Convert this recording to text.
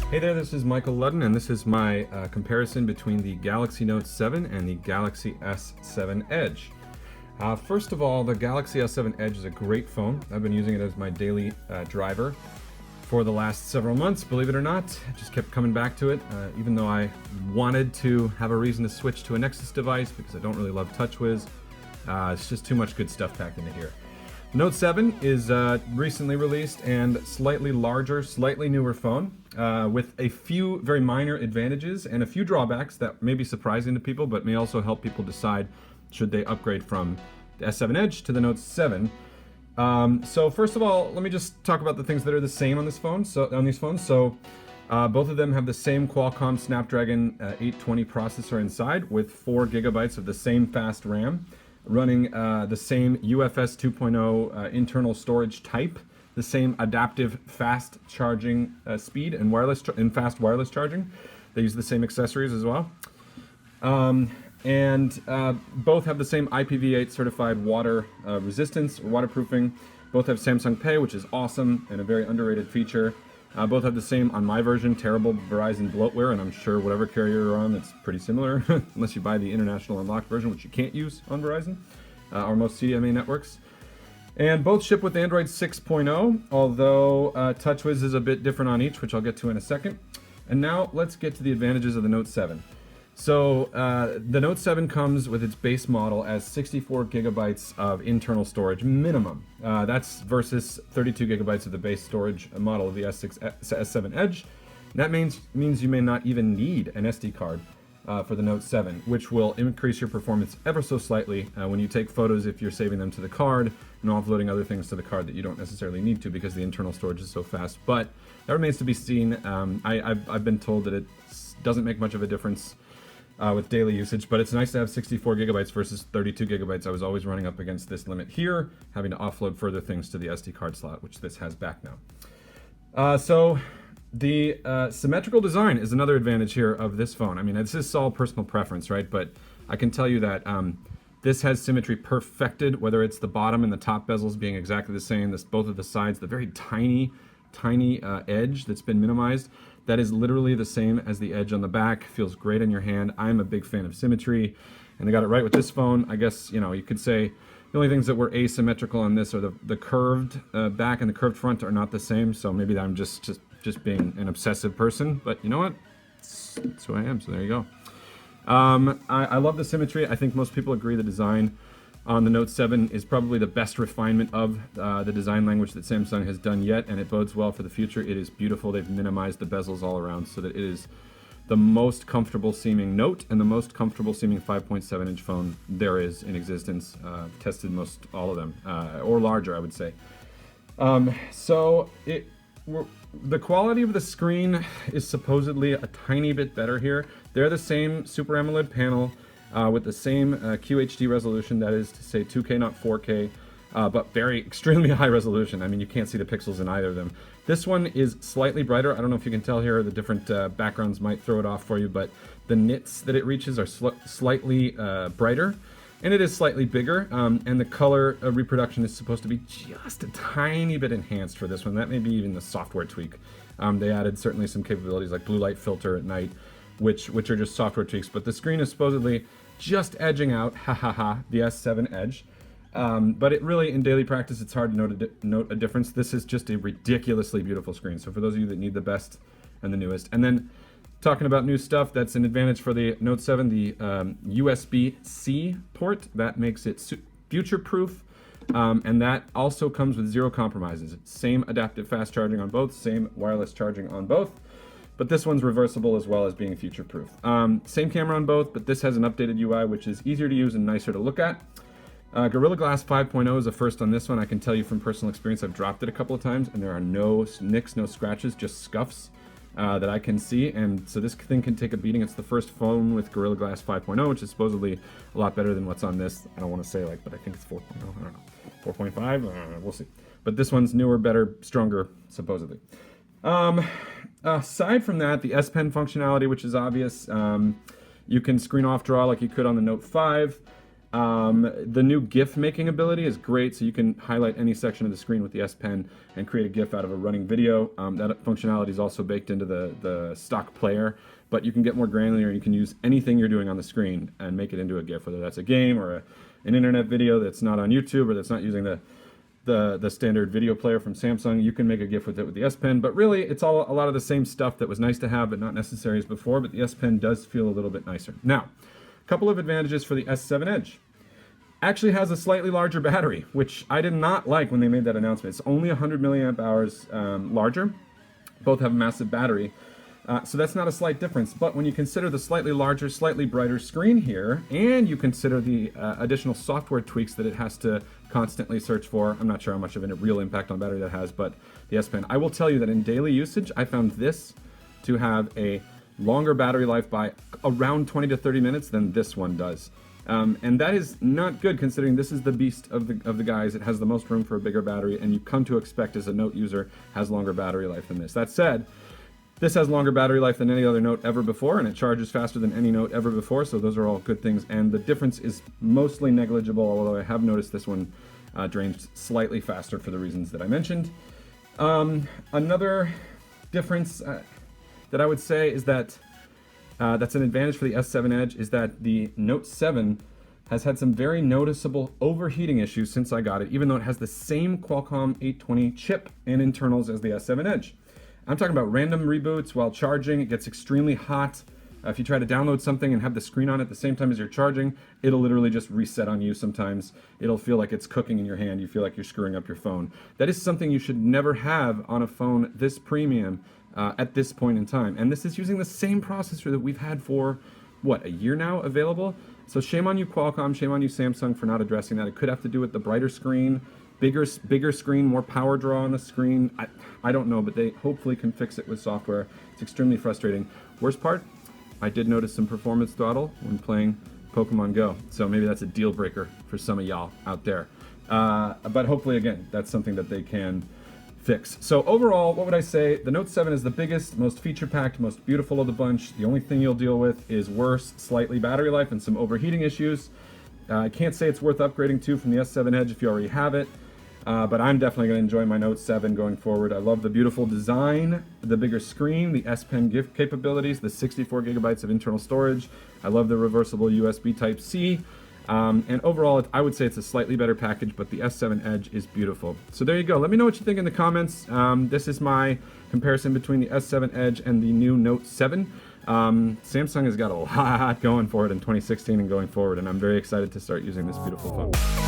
Hey there, this is Michael Ludden, and this is my comparison between the Galaxy Note 7 and the Galaxy S7 Edge. First of all, the Galaxy S7 Edge is a great phone. I've been using it as my daily driver for the last several months, believe it or not. I just kept coming back to it, even though I wanted to have a reason to switch to a Nexus device because I don't really love TouchWiz. It's just too much good stuff packed into here. Note 7 is recently released and slightly larger, slightly newer phone with a few very minor advantages and a few drawbacks that may be surprising to people but may also help people decide should they upgrade from the S7 Edge to the Note 7. So first of all, let me just talk about the things that are the same on this phone. On these phones. Both of them have the same Qualcomm Snapdragon 820 processor inside with 4 gigabytes of the same fast RAM, running the same UFS 2.0 internal storage type, the same adaptive fast charging speed and fast wireless charging. They use the same accessories as well. Both have the same IPv8 certified water resistance or waterproofing. Both have Samsung Pay, which is awesome and a very underrated feature. Both have the same, on my version, terrible Verizon bloatware, and I'm sure whatever carrier you're on, it's pretty similar, unless you buy the international unlocked version, which you can't use on Verizon, or most CDMA networks. And both ship with Android 6.0, although TouchWiz is a bit different on each, which I'll get to in a second. And now let's get to the advantages of the Note 7. So the Note 7 comes with its base model as 64 gigabytes of internal storage minimum. That's versus 32 gigabytes of the base storage model of the S7 Edge. That means you may not even need an SD card for the Note 7, which will increase your performance ever so slightly when you take photos if you're saving them to the card and offloading other things to the card that you don't necessarily need to because the internal storage is so fast. But that remains to be seen. I've been told that it doesn't make much of a difference with daily usage, but it's nice to have 64 gigabytes versus 32 gigabytes. I was always running up against this limit here, having to offload further things to the SD card slot, which this has back now. So the symmetrical design is another advantage here of this phone. I mean, this is all personal preference, right? But I can tell you that this has symmetry perfected, whether it's the bottom and the top bezels being exactly the same, both of the sides, the very tiny edge that's been minimized. That is literally the same as the edge on the back. Feels great in your hand. I'm a big fan of symmetry, and they got it right with this phone. I guess, you could say the only things that were asymmetrical on this are the curved back and the curved front are not the same, so maybe I'm just being an obsessive person, but you know what? That's who I am, so there you go. I love the symmetry. I think most people agree the design on the Note 7 is probably the best refinement of the design language that Samsung has done yet, and it bodes well for the future. It is beautiful. They've minimized the bezels all around so that it is the most comfortable seeming Note and the most comfortable seeming 5.7-inch phone there is in existence. Tested most all of them, or larger, I would say. The quality of the screen is supposedly a tiny bit better here. They're the same Super AMOLED panel, with the same QHD resolution, that is to say 2K, not 4K, but extremely high resolution. I mean, you can't see the pixels in either of them. This one is slightly brighter. I don't know if you can tell here, the different backgrounds might throw it off for you, but the nits that it reaches are slightly brighter, and it is slightly bigger, and the color reproduction is supposed to be just a tiny bit enhanced for this one. That may be even the software tweak. They added certainly some capabilities like blue light filter at night, which are just software tweaks, but the screen is supposedly just edging out, the S7 Edge. But it really, in daily practice, it's hard to note a difference. This is just a ridiculously beautiful screen. So for those of you that need the best and the newest. And then talking about new stuff, that's an advantage for the Note 7, the USB-C port. That makes it future-proof. And that also comes with zero compromises. Same adaptive fast charging on both, same wireless charging on both. But this one's reversible as well as being future-proof. Same camera on both, but this has an updated UI, which is easier to use and nicer to look at. Gorilla Glass 5.0 is a first on this one. I can tell you from personal experience, I've dropped it a couple of times, and there are no nicks, no scratches, just scuffs that I can see. And so this thing can take a beating. It's the first phone with Gorilla Glass 5.0, which is supposedly a lot better than what's on this. I don't want to say but I think it's 4.0. I don't know. 4.5? We'll see. But this one's newer, better, stronger, supposedly. Aside from that, the S Pen functionality, which is obvious, you can screen off draw like you could on the Note 5. The new GIF making ability is great, so you can highlight any section of the screen with the S Pen and create a GIF out of a running video. That functionality is also baked into the stock player, but you can get more granular and you can use anything you're doing on the screen and make it into a GIF, whether that's a game or an internet video that's not on YouTube or that's not using the standard video player from Samsung. You can make a GIF with it with the S Pen, but really it's a lot of the same stuff that was nice to have but not necessary as before, but the S Pen does feel a little bit nicer. Now, a couple of advantages for the S7 Edge. Actually has a slightly larger battery, which I did not like when they made that announcement. It's only 100 milliamp hours larger. Both have a massive battery. So that's not a slight difference, but when you consider the slightly larger, slightly brighter screen here, and you consider the additional software tweaks that it has to constantly search for, I'm not sure how much of a real impact on battery that has, but the S Pen, I will tell you that in daily usage, I found this to have a longer battery life by around 20 to 30 minutes than this one does. And that is not good considering this is the beast of the guys. It has the most room for a bigger battery, and you come to expect as a Note user has longer battery life than this. That said, this has longer battery life than any other Note ever before, and it charges faster than any Note ever before, so those are all good things. And the difference is mostly negligible, although I have noticed this one drains slightly faster for the reasons that I mentioned. Another difference that I would say is that that's an advantage for the S7 Edge is that the Note 7 has had some very noticeable overheating issues since I got it, even though it has the same Qualcomm 820 chip and internals as the S7 Edge. I'm talking about random reboots while charging. It gets extremely hot. If you try to download something and have the screen on at the same time as you're charging, it'll literally just reset on you sometimes. It'll feel like it's cooking in your hand. You feel like you're screwing up your phone. That is something you should never have on a phone this premium at this point in time. And this is using the same processor that we've had for, what, a year now available? So shame on you Qualcomm, shame on you Samsung for not addressing that. It could have to do with the brighter screen, bigger screen, more power draw on the screen. I don't know, but they hopefully can fix it with software. It's extremely frustrating. Worst part, I did notice some performance throttle when playing Pokemon Go. So maybe that's a deal breaker for some of y'all out there. But hopefully, again, that's something that they can fix. So overall, what would I say? The Note 7 is the biggest, most feature-packed, most beautiful of the bunch. The only thing you'll deal with is worse, slightly battery life and some overheating issues. I can't say it's worth upgrading to from the S7 Edge if you already have it. But I'm definitely going to enjoy my Note 7 going forward. I love the beautiful design, the bigger screen, the S Pen GIF capabilities, the 64 gigabytes of internal storage. I love the reversible USB Type-C. And overall, I would say it's a slightly better package, but the S7 Edge is beautiful. So there you go. Let me know what you think in the comments. This is my comparison between the S7 Edge and the new Note 7. Samsung has got a lot going for it in 2016 and going forward, and I'm very excited to start using this beautiful phone.